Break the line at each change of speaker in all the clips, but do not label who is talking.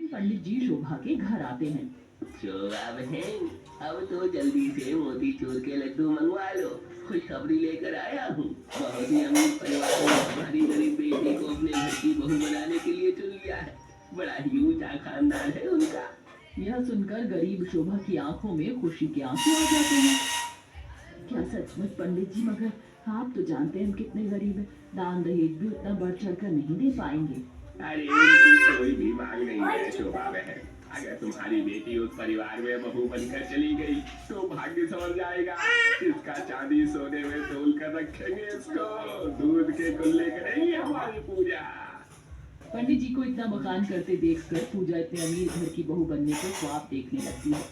पंडित जी शोभा के घर आते हैं।
शोभा बहन, अब तो जल्दी से मोतीचूर के लड्डू मंगवा लो। खुशखबरी लेकर आया हूँ। बहुत ही अमीर परिवार ने तुम्हारी गरीब बेटी को अपने घर की बहू बनाने के लिए चुन लिया है। बड़ा ही ऊंचा खानदान है उनका।
यह सुनकर गरीब शोभा की आंखों में खुशी के आंसू आ जाते हैं। क्या सचमुच पंडित जी? मगर आप तो जानते हैं हम कितने गरीब हैं, दान दहेज भी उतना बढ़ चढ़ कर नहीं दे पाएंगे।
अरे उनकी कोई भी मांग नहीं है शोभा बहन। अगर तुम्हारी बेटी उस परिवार में बहू बनकर चली गई तो भाग्य संवर जाएगा। इसका चांदी सोने में तोल कर रखेंगे इसको। दूध के कुल्ले करेंगे हमारी पूजा।
पंडित जी को इतना मकान करते देखकर पूजा इतने अमीर घर की बहू बनने को ख्वाब देखने लगती है।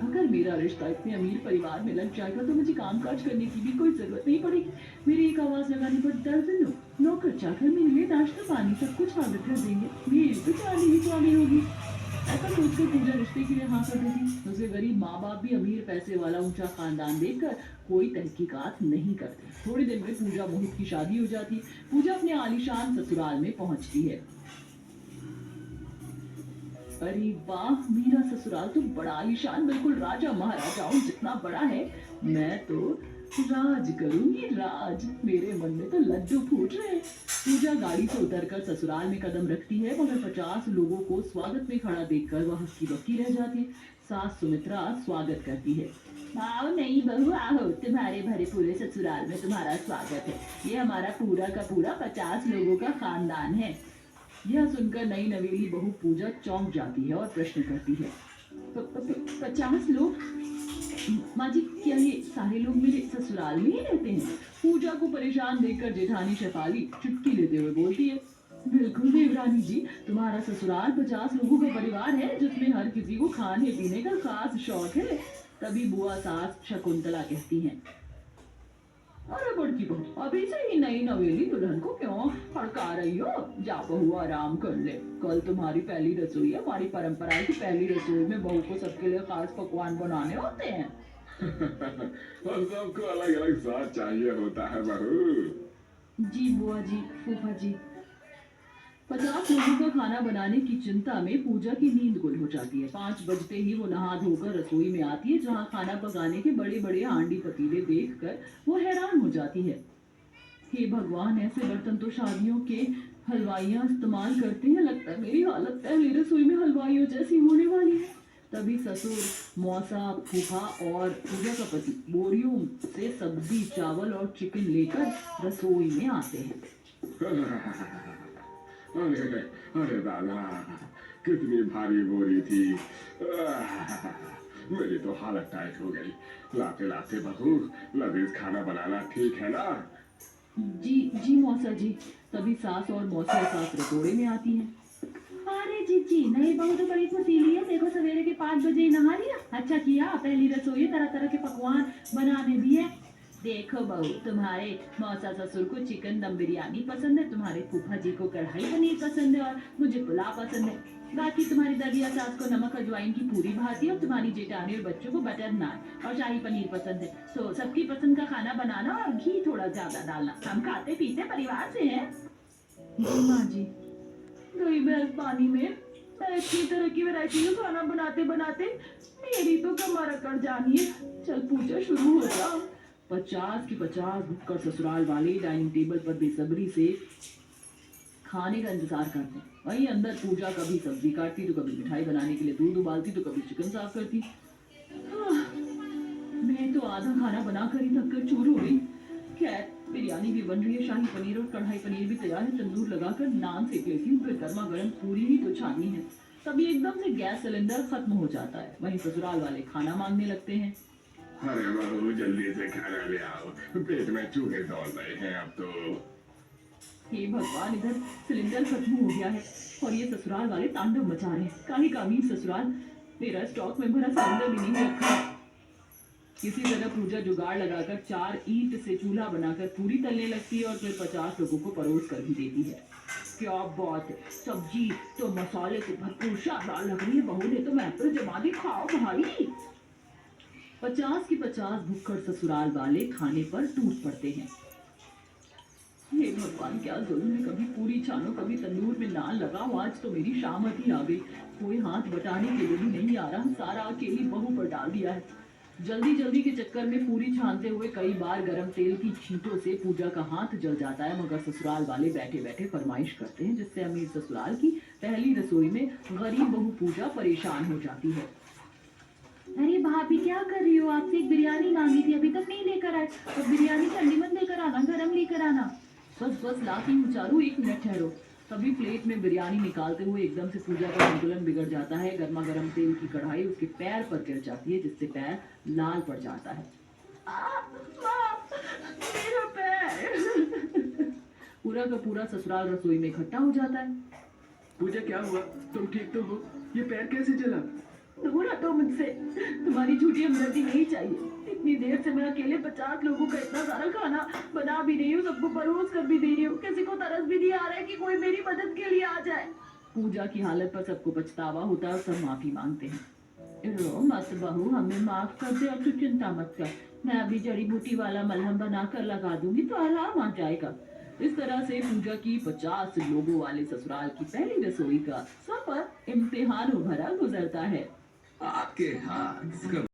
अगर मेरा रिश्ता इतने अमीर परिवार में लग जाएगा तो मुझे कामकाज करने की भी कोई जरूरत नहीं पड़ेगी। मेरी एक आवाज लगाने पर दर्जन लोग नौकर चाकर मेरे लिए नाश्ता पानी सब कुछ हाजिर कर देंगे। मेरी तो चाली ही चाली होगी। ऐसा सोचकर पूजा रिश्ते के लिए हाँ कर देती। उसे गरीब माँ बाप भी अमीर पैसे वाला ऊंचा खानदान देखकर कोई तहकीकात नहीं करते। थोड़े दिन में पूजा मोहित की शादी हो जाती। पूजा अपने आलीशान ससुराल में पहुंचती है। अरे वाह, मेरा ससुराल तो बड़ा आलीशान, बिल्कुल राजा महाराजाओं जितना बड़ा है। मैं तो राज करूंगी राज। मेरे मन में तो लड्डू फूट रहे। पूजा गाड़ी से उतरकर ससुराल में कदम रखती है, मगर 50 लोगों को स्वागत में खड़ा देखकर वह हक्की बक्की रह जाती है। सास सुमित्रा स्वागत करती है। आओ नई बहू आओ, तुम्हारे भरे पूरे ससुराल में तुम्हारा स्वागत है। ये हमारा पूरा का पूरा 50 लोगों का खानदान है। यह सुनकर नई नवेली बहू पूजा चौंक जाती है और प्रश्न करती है। 50 लोग? माँ जी, क्या ये सारे लोग मेरे ससुराल में ही रहते हैं? पूजा को परेशान देखकर जेठानी शेफाली चुटकी लेते हुए बोलती है, बिल्कुल देवरानी जी, तुम्हारा ससुराल 50 लोगों का परिवार है जिसमें हर किसी को खाने पीने का खास शौक है। तभी बुआ सास शकुंतला कहती हैं, अरे बड़की बहू, अभी से ही नई नवेली दुल्हन को क्यों हड़का रही हो? जा बहू आराम कर ले। कल तुम्हारी पहली रसोई है। हमारी परंपरा की पहली रसोई में बहू को सबके लिए खास पकवान बनाने होते हैं।
और सबको अलग अलग स्वाद चाहिए होता है बहू।
जी बुआ जी, फूफा जी। 50 लोगों का खाना बनाने की चिंता में पूजा की नींद गुल हो जाती है। 5 बजते ही वो नहा धोकर रसोई में आती है, जहाँ खाना पकाने के बड़े बड़े हांडी पतीले देखकर वो हैरान हो जाती है। हे भगवान, ऐसे बर्तन तो शादियों के हलवाइयाँ इस्तेमाल करते हैं। लगता है मेरी हालत पहली रसोई में हलवाइयों जैसी होने वाली है। तभी ससुर, मौसा, फूफा और पूजा का पति बोरियों से सब्जी, चावल और चिकन लेकर रसोई में आते हैं।
अरे अरे दादा, कितनी भारी बोरी थी। मेरी तो हालत टाइट हो गई। लाते लाते बहू, लजीज खाना बनाना ठीक है ना?
जी जी मौसा जी। तभी सास और मौसा सास रसोड़े में आती हैं। अरे जी, नई बहू तो बड़ी फुर्तीली है। देखो सवेरे के 5 बजे ही नहा लिया। अच्छा किया, पहली रसोई तरह तरह के पकवान बना दे दिए। देखो बहू, तुम्हारे मौसा ससुर को चिकन दम बिरयानी पसंद है, तुम्हारे फूफा जी को कढ़ाई पनीर पसंद है और मुझे पुलाव पसंद है। बाकी तुम्हारी दरिया सास को नमक अजवाइन की पूरी भाती है और तुम्हारी जेठानी और बच्चों को बटर नान और शाही पनीर पसंद है। तो सबकी पसंद का खाना बनाना और घी थोड़ा ज्यादा डालना। हम खाते पीते परिवार से हैं। जी माँ जी। गई भैंस पानी में। इतनी तरह की वैरायटी का खाना बनाते बनाते मेरी तो कमर अकड़ जानी है। चल पूजा शुरू हो जा। 50 की 50 भुक्कड़ ससुराल वाले डाइनिंग टेबल पर बेसब्री से खाने का इंतजार करते हैं। वहीं अंदर पूजा कभी सब्जी काटती तो कभी मिठाई बनाने के लिए दूध उबालती तो कभी चिकन साफ करती। मैं तो आधा खाना बनाकर ही थककर चूर हो गई। खैर, बिरयानी भी बन रही है, शाही पनीर और कढ़ाई पनीर भी तैयार है। तंदूर लगाकर नान सेक लेती हूँ, फिर गर्मा गर्म पूरी ही तो छानी है। तभी एकदम से गैस सिलेंडर खत्म हो जाता है। वहीं ससुराल वाले खाना मांगने लगते हैं।
अरे बहू, जल्दी से खाना ले आओ, पेट में चूहे दौड़ रहे हैं अब तो।
हे भगवान, इधर सिलेंडर खत्म हो गया है और ये ससुराल वाले तांडव मचा रहे हैं। काहे का अमीर ससुराल, मेरा स्टॉक में भरा सिलेंडर भी नहीं रखा। किसी तरह पूजा जुगाड़ लगाकर 4 ईंट से चूल्हा बनाकर पूरी तलने लगती है और फिर 50 लोगों को परोस कर भी देती है। क्या बात है, सब्जी तो मसाले से भरपूर शानदार लग रही है। बहू ने तो मैं तो जमा दी, खाओ भाई। 50 की 50 भुक्कड़ ससुराल वाले खाने पर टूट पड़ते हैं। हे भगवान, क्या जुल्म है, कभी पूरी छानो कभी तंदूर में नान लगाओ। आज तो मेरी शामत ही आ गई, कोई हाथ बटाने के लिए भी नहीं आ रहा, सारा अकेली बहू पर डाल दिया है। जल्दी जल्दी के चक्कर में पूरी छानते हुए कई बार गरम तेल की छींटों से पूजा का हाथ जल जाता है, मगर ससुराल वाले बैठे बैठे फरमाइश करते हैं, जिससे अमीर ससुराल की पहली रसोई में गरीब बहू पूजा परेशान हो जाती है।
अरे भाभी क्या कर रही हो? आपसे एक बिरयानी मांगी थी, अभी तक नहीं लेकर आए। और बिरयानी ठंडी मत लेकर आना, गरम लेकर आना।
बस बस लाती हूँ चारू, एक मिनट ठहरो। तभी प्लेट में बिरयानी निकालते हुए एकदम से पूजा का संतुलन बिगड़ जाता है। गर्मा गर्म तेल की कढ़ाई उसके पैर पर गिर जाती है, जिससे पैर लाल पड़ जाता है। माँ, मेरा पैर। पूरा का पूरा ससुराल रसोई में इकट्ठा हो जाता है।
पूजा क्या हुआ? तुम ठीक तो हो? ये पैर कैसे जला?
दूर हटो मुझसे, तुम्हारी झूठी हमदर्दी नहीं चाहिए। इतनी देर से मैं अकेले 50 लोगों का इतना सारा खाना बना भी रही हूँ, सबको परोस कर भी दे रही हूँ, किसी को तरस भी नहीं आ रहा है कि कोई मेरी मदद के लिए आ जाए। पूजा की हालत पर सबको पछतावा होता है और सब माफी मांगते हैं। रो मत बहू, हमें माफ कर दे और तू चिंता मत कर, मैं अभी जड़ी बूटी वाला मलहम बनाकर लगा दूंगी तो आराम आ जाएगा। इस तरह से पूजा की 50 लोगों वाले ससुराल की पहली रसोई का सफर इम्तिहानों भरा गुजरता है।
आपके हाथ